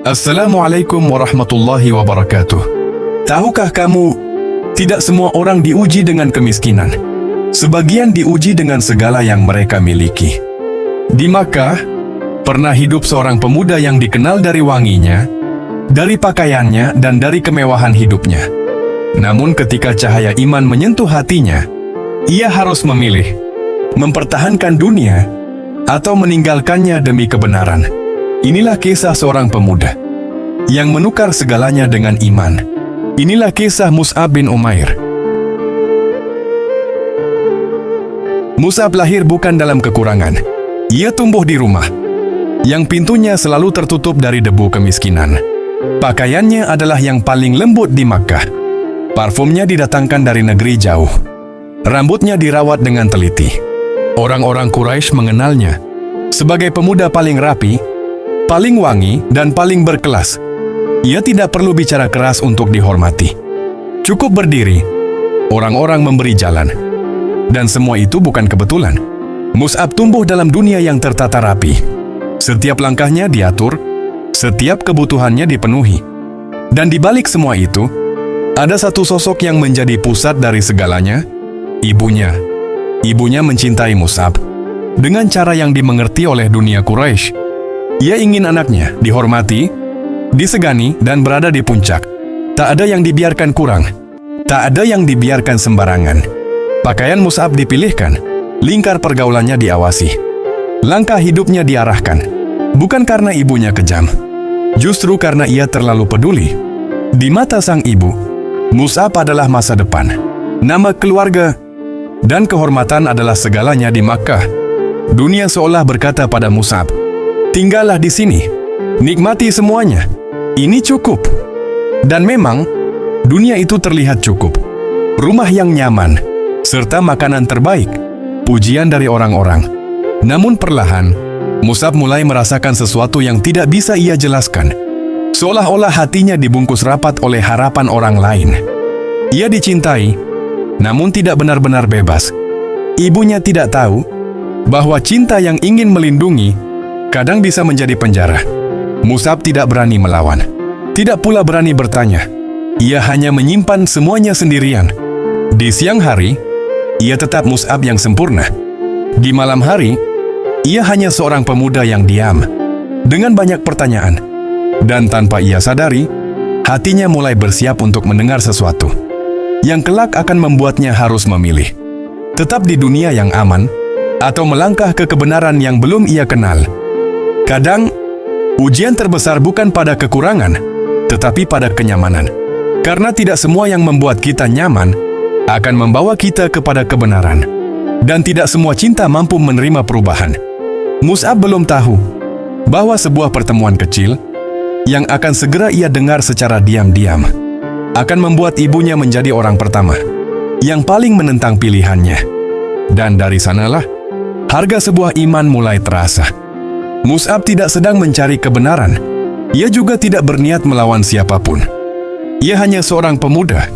Assalamualaikum warahmatullahi wabarakatuh. Tahukah kamu, tidak semua orang diuji dengan kemiskinan. Sebagian diuji dengan segala yang mereka miliki. Di Makkah, pernah hidup seorang pemuda yang dikenal dari wanginya, dari pakaiannya, dan dari kemewahan hidupnya. Namun ketika cahaya iman menyentuh hatinya, ia harus memilih, mempertahankan dunia, atau meninggalkannya demi kebenaran. Inilah kisah seorang pemuda yang menukar segalanya dengan iman. Inilah kisah Mus'ab bin Umair. Mus'ab lahir bukan dalam kekurangan. Ia tumbuh di rumah yang pintunya selalu tertutup dari debu kemiskinan. Pakaiannya adalah yang paling lembut di Makkah. Parfumnya didatangkan dari negeri jauh. Rambutnya dirawat dengan teliti. Orang-orang Quraisy mengenalnya sebagai pemuda paling rapi, paling wangi, dan paling berkelas. Ia tidak perlu bicara keras untuk dihormati. Cukup berdiri, orang-orang memberi jalan. Dan semua itu bukan kebetulan. Mus'ab tumbuh dalam dunia yang tertata rapi. Setiap langkahnya diatur, setiap kebutuhannya dipenuhi. Dan di balik semua itu, ada satu sosok yang menjadi pusat dari segalanya, ibunya. Ibunya mencintai Mus'ab dengan cara yang dimengerti oleh dunia Quraisy. Ia ingin anaknya dihormati, disegani, dan berada di puncak. Tak ada yang dibiarkan kurang. Tak ada yang dibiarkan sembarangan. Pakaian Mus'ab dipilihkan, lingkar pergaulannya diawasi. Langkah hidupnya diarahkan. Bukan karena ibunya kejam, justru karena ia terlalu peduli. Di mata sang ibu, Mus'ab adalah masa depan. Nama keluarga dan kehormatan adalah segalanya di Makkah. Dunia seolah berkata pada Mus'ab, "Tinggallah di sini, nikmati semuanya. Ini cukup." Dan memang, dunia itu terlihat cukup. Rumah yang nyaman, serta makanan terbaik, pujian dari orang-orang. Namun perlahan, Mus'ab mulai merasakan sesuatu yang tidak bisa ia jelaskan. Seolah-olah hatinya dibungkus rapat oleh harapan orang lain. Ia dicintai, namun tidak benar-benar bebas. Ibunya tidak tahu bahwa cinta yang ingin melindungi kadang bisa menjadi penjara. Mus'ab tidak berani melawan, tidak pula berani bertanya. Ia hanya menyimpan semuanya sendirian. Di siang hari, ia tetap Mus'ab yang sempurna. Di malam hari, ia hanya seorang pemuda yang diam, dengan banyak pertanyaan. Dan tanpa ia sadari, hatinya mulai bersiap untuk mendengar sesuatu yang kelak akan membuatnya harus memilih. Tetap di dunia yang aman, atau melangkah ke kebenaran yang belum ia kenal. Kadang, ujian terbesar bukan pada kekurangan, tetapi pada kenyamanan. Karena tidak semua yang membuat kita nyaman akan membawa kita kepada kebenaran. Dan tidak semua cinta mampu menerima perubahan. Mus'ab belum tahu bahwa sebuah pertemuan kecil yang akan segera ia dengar secara diam-diam akan membuat ibunya menjadi orang pertama yang paling menentang pilihannya. Dan dari sanalah harga sebuah iman mulai terasa. Mus'ab tidak sedang mencari kebenaran. Ia juga tidak berniat melawan siapapun. Ia hanya seorang pemuda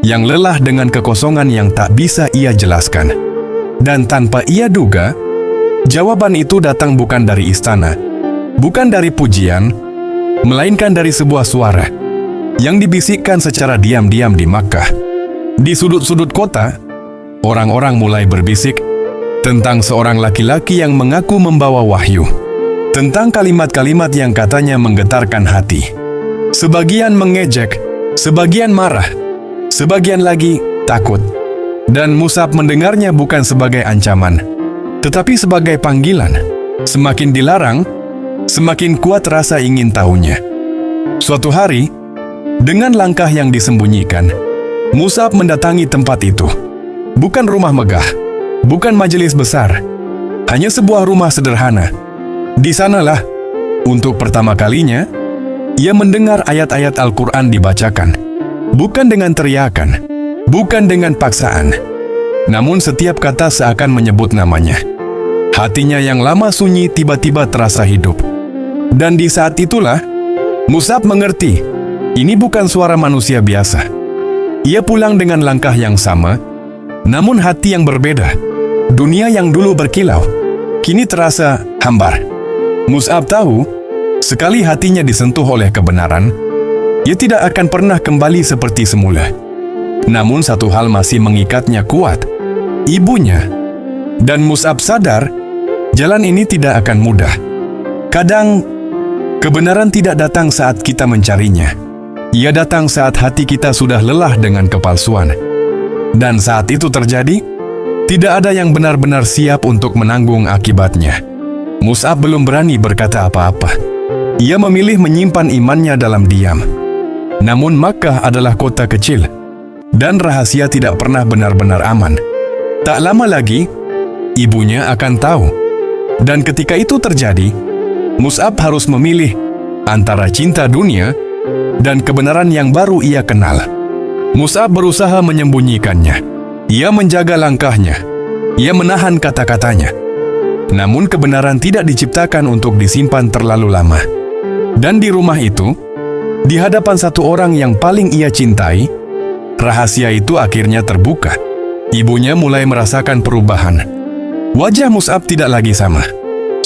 yang lelah dengan kekosongan yang tak bisa ia jelaskan. Dan tanpa ia duga, jawaban itu datang bukan dari istana, bukan dari pujian, melainkan dari sebuah suara yang dibisikkan secara diam-diam di Makkah. Di sudut-sudut kota, orang-orang mulai berbisik tentang seorang laki-laki yang mengaku membawa wahyu. Tentang kalimat-kalimat yang katanya menggetarkan hati. Sebagian mengejek, sebagian marah, sebagian lagi takut. Dan Mus'ab mendengarnya bukan sebagai ancaman, tetapi sebagai panggilan. Semakin dilarang, semakin kuat rasa ingin tahunya. Suatu hari, dengan langkah yang disembunyikan, Mus'ab mendatangi tempat itu. Bukan rumah megah, bukan majelis besar, hanya sebuah rumah sederhana. Di sanalah, untuk pertama kalinya, ia mendengar ayat-ayat Al-Quran dibacakan. Bukan dengan teriakan, bukan dengan paksaan, namun setiap kata seakan menyebut namanya. Hatinya yang lama sunyi tiba-tiba terasa hidup. Dan di saat itulah, Mus'ab mengerti, ini bukan suara manusia biasa. Ia pulang dengan langkah yang sama, namun hati yang berbeda. Dunia yang dulu berkilau, kini terasa hambar. Mus'ab tahu, Sekali hatinya disentuh oleh kebenaran, ia tidak akan pernah kembali seperti semula. Namun satu hal masih mengikatnya kuat, ibunya. Dan Mus'ab sadar, jalan ini tidak akan mudah. Kadang, kebenaran tidak datang saat kita mencarinya. Ia datang saat hati kita sudah lelah dengan kepalsuan. Dan saat itu terjadi, tidak ada yang benar-benar siap untuk menanggung akibatnya. Mus'ab belum berani berkata apa-apa. Ia memilih menyimpan imannya dalam diam. Namun Makkah adalah kota kecil, dan rahasia tidak pernah benar-benar aman. Tak lama lagi, ibunya akan tahu. Dan ketika itu terjadi, Mus'ab harus memilih antara cinta dunia dan kebenaran yang baru ia kenal. Mus'ab berusaha menyembunyikannya. Ia menjaga langkahnya. Ia menahan kata-katanya. Namun kebenaran tidak diciptakan untuk disimpan terlalu lama. Dan di rumah itu, di hadapan satu orang yang paling ia cintai, rahasia itu akhirnya terbuka. Ibunya mulai merasakan perubahan. Wajah Mus'ab tidak lagi sama.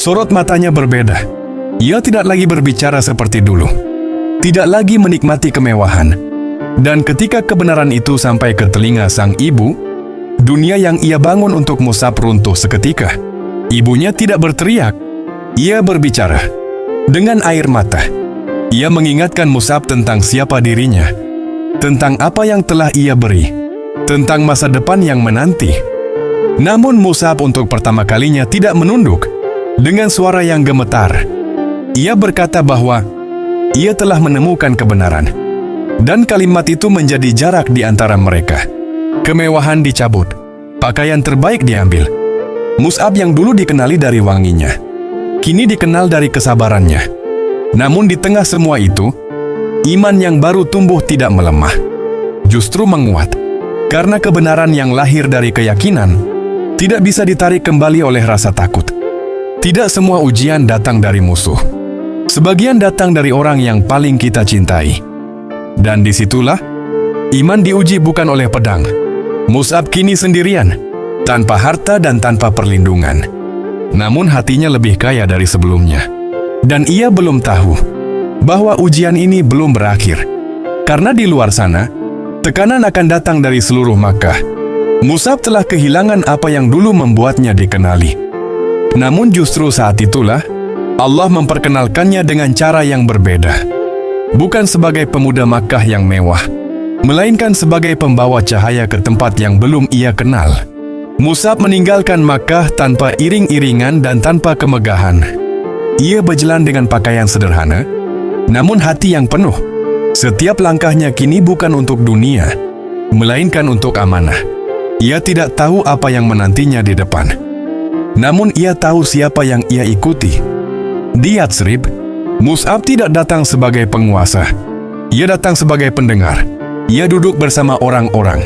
Sorot matanya berbeda. Ia tidak lagi berbicara seperti dulu. Tidak lagi menikmati kemewahan. Dan ketika kebenaran itu sampai ke telinga sang ibu, dunia yang ia bangun untuk Mus'ab runtuh seketika. Ibunya tidak berteriak. Ia berbicara dengan air mata. Ia mengingatkan Mus'ab tentang siapa dirinya, tentang apa yang telah ia beri, tentang masa depan yang menanti. Namun Mus'ab untuk pertama kalinya tidak menunduk. Dengan suara yang gemetar, ia berkata bahwa ia telah menemukan kebenaran. Dan kalimat itu menjadi jarak di antara mereka. Kemewahan dicabut, pakaian terbaik diambil. Mus'ab yang dulu dikenali dari wanginya, kini dikenal dari kesabarannya. Namun di tengah semua itu, iman yang baru tumbuh tidak melemah, justru menguat. Karena kebenaran yang lahir dari keyakinan tidak bisa ditarik kembali oleh rasa takut. Tidak semua ujian datang dari musuh. Sebagian datang dari orang yang paling kita cintai. Dan disitulah, iman diuji bukan oleh pedang. Mus'ab kini sendirian, tanpa harta dan tanpa perlindungan. Namun hatinya lebih kaya dari sebelumnya. Dan ia belum tahu bahwa ujian ini belum berakhir. Karena di luar sana, tekanan akan datang dari seluruh Makkah. Mus'ab telah kehilangan apa yang dulu membuatnya dikenali. Namun justru saat itulah, Allah memperkenalkannya dengan cara yang berbeda. Bukan sebagai pemuda Makkah yang mewah, melainkan sebagai pembawa cahaya ke tempat yang belum ia kenal. Mus'ab meninggalkan Makkah tanpa iring-iringan dan tanpa kemegahan. Ia berjalan dengan pakaian sederhana, namun hati yang penuh. Setiap langkahnya kini bukan untuk dunia, melainkan untuk amanah. Ia tidak tahu apa yang menantinya di depan. Namun ia tahu siapa yang ia ikuti. Di Yatsrib, Mus'ab tidak datang sebagai penguasa. Ia datang sebagai pendengar. Ia duduk bersama orang-orang.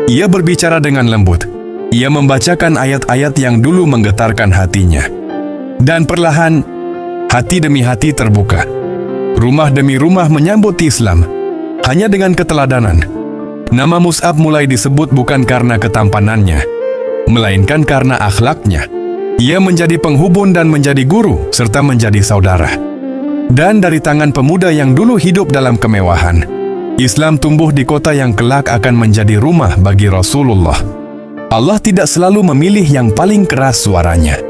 Ia berbicara dengan lembut. Ia membacakan ayat-ayat yang dulu menggetarkan hatinya. Dan perlahan, hati demi hati terbuka. Rumah demi rumah menyambut Islam. Hanya dengan keteladanan. Nama Mus'ab mulai disebut bukan karena ketampanannya, melainkan karena akhlaknya. Ia menjadi penghubung dan menjadi guru, serta menjadi saudara. Dan dari tangan pemuda yang dulu hidup dalam kemewahan, Islam tumbuh di kota yang kelak akan menjadi rumah bagi Rasulullah. Allah tidak selalu memilih yang paling keras suaranya.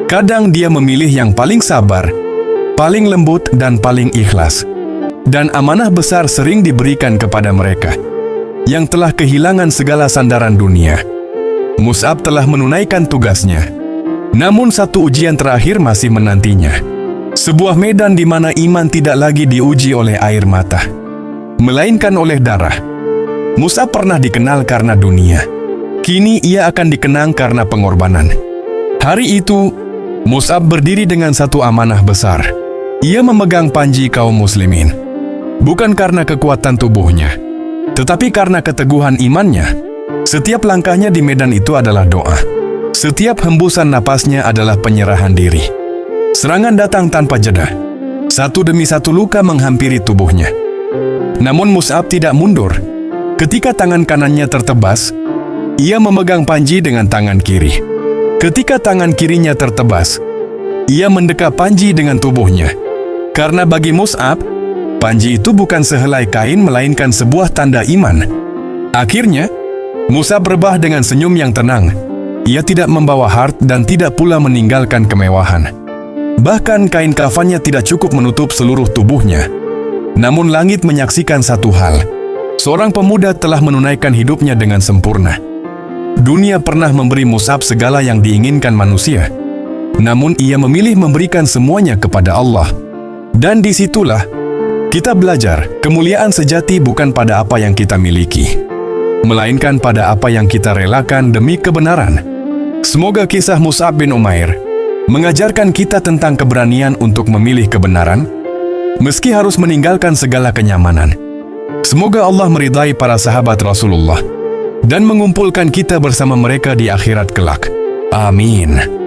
Kadang dia memilih yang paling sabar, paling lembut dan paling ikhlas. Dan amanah besar sering diberikan kepada mereka yang telah kehilangan segala sandaran dunia. Mus'ab telah menunaikan tugasnya. Namun satu ujian terakhir masih menantinya. Sebuah medan di mana iman tidak lagi diuji oleh air mata, melainkan oleh darah. Mus'ab pernah dikenal karena dunia. Kini ia akan dikenang karena pengorbanan. Hari itu, Mus'ab berdiri dengan satu amanah besar. Ia memegang panji kaum muslimin. Bukan karena kekuatan tubuhnya, tetapi karena keteguhan imannya. Setiap langkahnya di medan itu adalah doa. Setiap hembusan napasnya adalah penyerahan diri. Serangan datang tanpa jeda. Satu demi satu luka menghampiri tubuhnya. Namun Mus'ab tidak mundur. Ketika tangan kanannya tertebas, ia memegang panji dengan tangan kiri. Ketika tangan kirinya tertebas, ia mendekap panji dengan tubuhnya. Karena bagi Mus'ab, panji itu bukan sehelai kain melainkan sebuah tanda iman. Akhirnya, Mus'ab rebah dengan senyum yang tenang. Ia tidak membawa harta dan tidak pula meninggalkan kemewahan. Bahkan kain kafannya tidak cukup menutup seluruh tubuhnya. Namun langit menyaksikan satu hal. Seorang pemuda telah menunaikan hidupnya dengan sempurna. Dunia pernah memberi Mus'ab segala yang diinginkan manusia. Namun ia memilih memberikan semuanya kepada Allah. Dan disitulah kita belajar kemuliaan sejati bukan pada apa yang kita miliki, melainkan pada apa yang kita relakan demi kebenaran. Semoga kisah Mus'ab bin Umair mengajarkan kita tentang keberanian untuk memilih kebenaran, meski harus meninggalkan segala kenyamanan. Semoga Allah meridai para sahabat Rasulullah dan mengumpulkan kita bersama mereka di akhirat kelak. Amin.